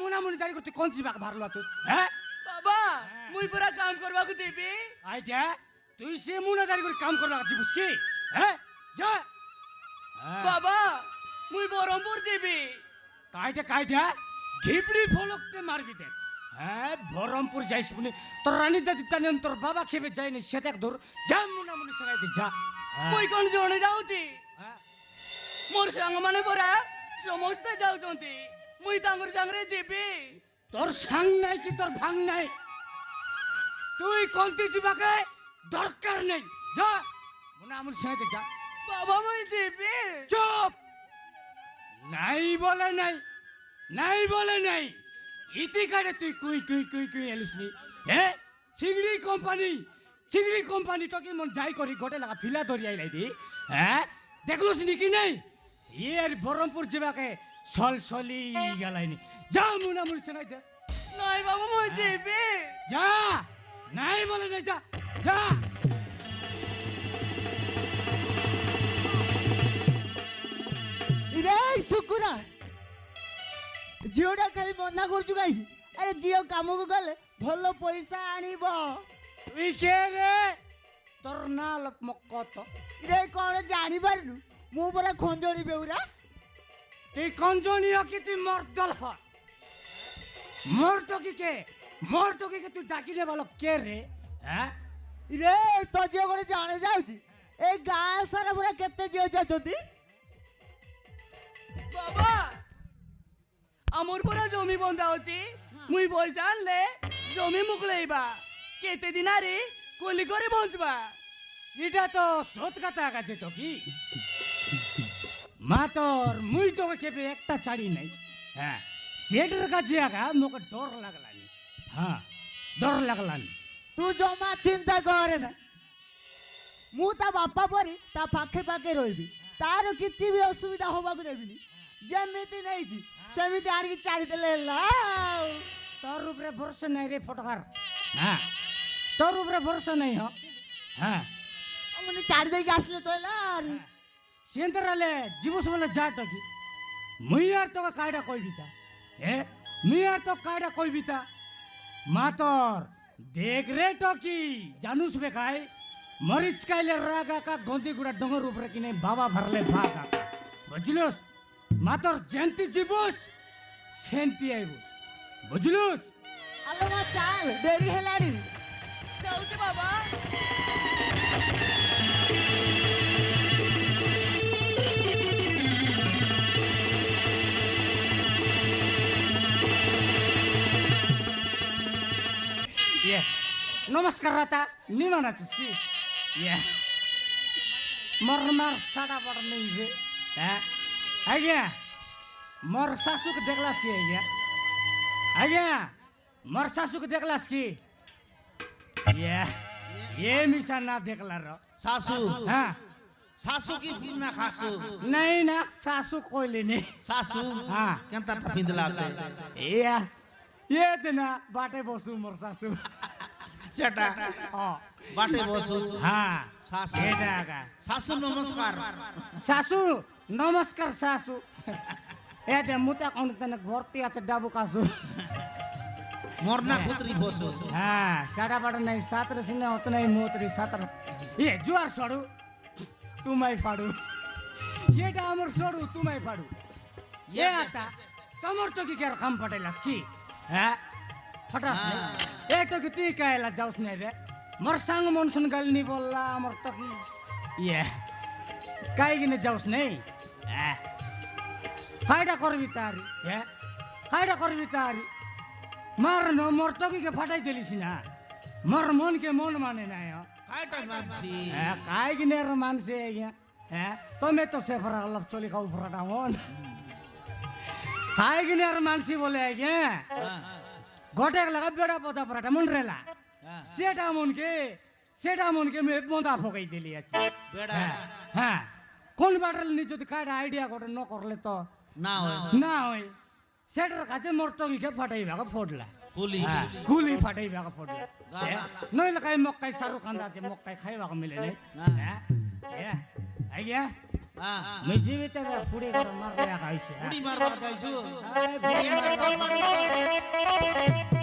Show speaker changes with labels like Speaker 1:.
Speaker 1: মুনামুনি দাঁড়ি করতে কোন চিবাকে ভারলো তুই হ্যাঁ
Speaker 2: বাবা মুই পুরা কাম করবাকু যাইবি
Speaker 1: আইটা তুই সে মুনা দাঁড়ি করে কাম করবা যাবুস কি হ্যাঁ যা
Speaker 2: বাবা মুই বরমপুর যাইবি
Speaker 1: কাইটা ঘিপড়ি ফলকতে মারবি দেখ হ্যাঁ বহরমপুর যাইস শুনে তোর রানী দাদি তানে তোর বাবা খেবে যায়নি সে দেখ ধর যা মুনামুনি সঙ্গাইতে যা
Speaker 2: মুই কোন জনে যাউছি
Speaker 1: হ্যাঁ
Speaker 2: মোর সাঙ্গ মানে পরা সমস্তে যাউছন্তি মুই তাঙ্গর সাংরে যাইবি
Speaker 1: তোর সাং নাই কি তোর ভাং নাই তুই কোনটি যাবাকে দরকার নেই যা মুনামুনি সঙ্গাইতে যা
Speaker 2: বাবা মুই যাইবি
Speaker 1: চুপ নাই বলে নাই নাই বলে নাই ইতি কাটে তুই কুই এলুসনি হ্যাঁ চিংড়ি কোম্পানি টকি মন যাই করি গোটে লাগা ফিলা ধরি আইলাই দি হ্যাঁ দেখলুস নি কি নাই এর বহরমপুর যাবাকে সলসলি গেলাইনি যা মুনামুনি সঙ্গাই দেস
Speaker 2: নাই বাবা মুই যাইবি
Speaker 1: যা নাই বলে নাই যা যা
Speaker 3: রে শুকুরা ঝিওটা খালি মନା করছু কাইকি আরে ঝিও কামକୁ গলে ভাল পয়সা আনিব
Speaker 1: তুই কে রে তোর না মকত
Speaker 3: রে কোন জানি পারনু মু পরা খঞ্জনি বেউরা
Speaker 1: তুই কঞ্জনীয় কি তুই মর্দল হ মোর টকি কে তুই ডাকিলে ভালো কে রে হ্যাঁ
Speaker 3: রে তো ঝিও কোন জানে যাউছি এই গাঁ সারা পুরা কেতে ঝিও যাচ্ছন্তি
Speaker 2: বাবা আমার পুরা জমি বন্ধা হচ্ছে মুই পয়সা আনলে জমি মুকলাইবা কেতে দিন আরে কলি করে বঞ্চবা
Speaker 1: সেটা তো সত কথা কাছে তো কি মা তোর মুই তোকে কেবে একটা ছাড়ি নাই হ্যাঁ সেটার কাছে আগা মোকে ডর লাগলানি হ্যাঁ ডর লাগলানি
Speaker 3: তুই জমা চিন্তা করে না মু তা বাপা পরি তা পাখে পাখে রইবি তার কিছু বি অসুবিধা হবাকু দেবিনি যেমিতি নেইছি সেমিতি আনিকি চাড়ি দেলে লাও
Speaker 1: তোর উপরে ভরসা নাই রে ফটোকার হ্যাঁ তোর উপরে ভরসা নাই হ্যাঁ
Speaker 3: আমি চাড়ি দেইকে আসলে তো আর
Speaker 1: সেন্তরালে জীবস বলে যা টকি মুই আর তোকে কায়ডা কইবিতা মুই আর তো কায়ডা কইবিতা মা তোর দেখ রে টকি জানুস বেকাই মরিচ কাইলে রাগা কা গন্দি গুড়া ডঙ্গর উপরে কিনে বাবা ভরলে ভাগা বুঝলুস মা তোর জেন্তি জীবস সেন্তি আইবুস বুঝলুস
Speaker 3: আলো মা চাল দেরি হেলানি
Speaker 2: যাউছে বাবা
Speaker 1: ये नमस्कार रहता निमन आछिस की ये मर साड़ा बड़ नहीं रे हैं आज्ञा मोर सासू के देखलास की आज्ञा आज्ञा मोर सासू के देखलास की ये मिसा ना देखला रो
Speaker 4: सासू
Speaker 1: हाँ
Speaker 4: सासू की ना खासू
Speaker 1: नहीं ना सासू कोई नहीं
Speaker 4: सासू
Speaker 1: हाँ
Speaker 4: केंता पिंदलाते
Speaker 1: ये देना बाटे बसू मोर सासू
Speaker 4: चटा
Speaker 1: हाँ
Speaker 4: बाटे बसू
Speaker 1: हाँ
Speaker 4: सासू
Speaker 1: এটা আগা
Speaker 4: सासू नमस्कार
Speaker 1: শাশু নমস্কার শাশু এ দে মুতা কোন তনে ভর্তি আছে ডাবু কাশু
Speaker 4: मोरना पुत्री बसू
Speaker 1: হ্যাঁ সাড়া বাড়া নাই সাতরে সিনে হত নাই মোতরি সাতর এ জুয়ার সড়ু তুমাই ফাড়ু এটা আমার সড়ু তুমাই ফাড়ু এ আতা তোমার তো কি কের কাম পটাইলাস কি হ্যাঁ ফটাস এ তো কি তুই কাইলা যাওস নাই রে মোর সাং মনসুন গালনি বললা আমার তো কি ইয়ে কাই গিনে যাওস নাই হ্যাঁ কাইডা করবি তারি হ্যাঁ কাইডা করবি তারি মার ন মোর তো কি ফাটাই দিলিস না মোর মন কে মন মানে নাই
Speaker 4: कायटा मानसी
Speaker 1: হ্যাঁ কাই গিনে র মানছে আজ্ঞা হ্যাঁ তুমি তো সেফরা অলপ চলি খাও ফরাটা মন কাই গিনে র মানসি বলে আজ্ঞা গোটে লাগা বেড়া পদা পরাটা মন রেলা সেটা মনকে মে বন্ধা ফকাই দিলি আছে
Speaker 4: बेड़ा
Speaker 1: হ্যাঁ কোন বাটাল নি যদি কাটা আইডিয়া করে ন করলে তো
Speaker 4: ना हो
Speaker 1: না হয় সেটার কাছে মোর টঙ্গিকে ফাটাইবা ফোডলা
Speaker 4: कुली
Speaker 1: গুলি ফাটাইবা ফোডলা
Speaker 4: গালা।
Speaker 1: নইলে কাই মক্কাই সারু কান্দা আছে মক্কাই খাইবা মিলে নাই হ্যাঁ আইয়া
Speaker 4: হ্যাঁ
Speaker 1: মুই জীবিত ফুড়ি করে মারলে একা হইছে
Speaker 4: উড়ি মারবা যাইছো
Speaker 1: এই ফুড়ি
Speaker 4: এটা তোর লাগি তো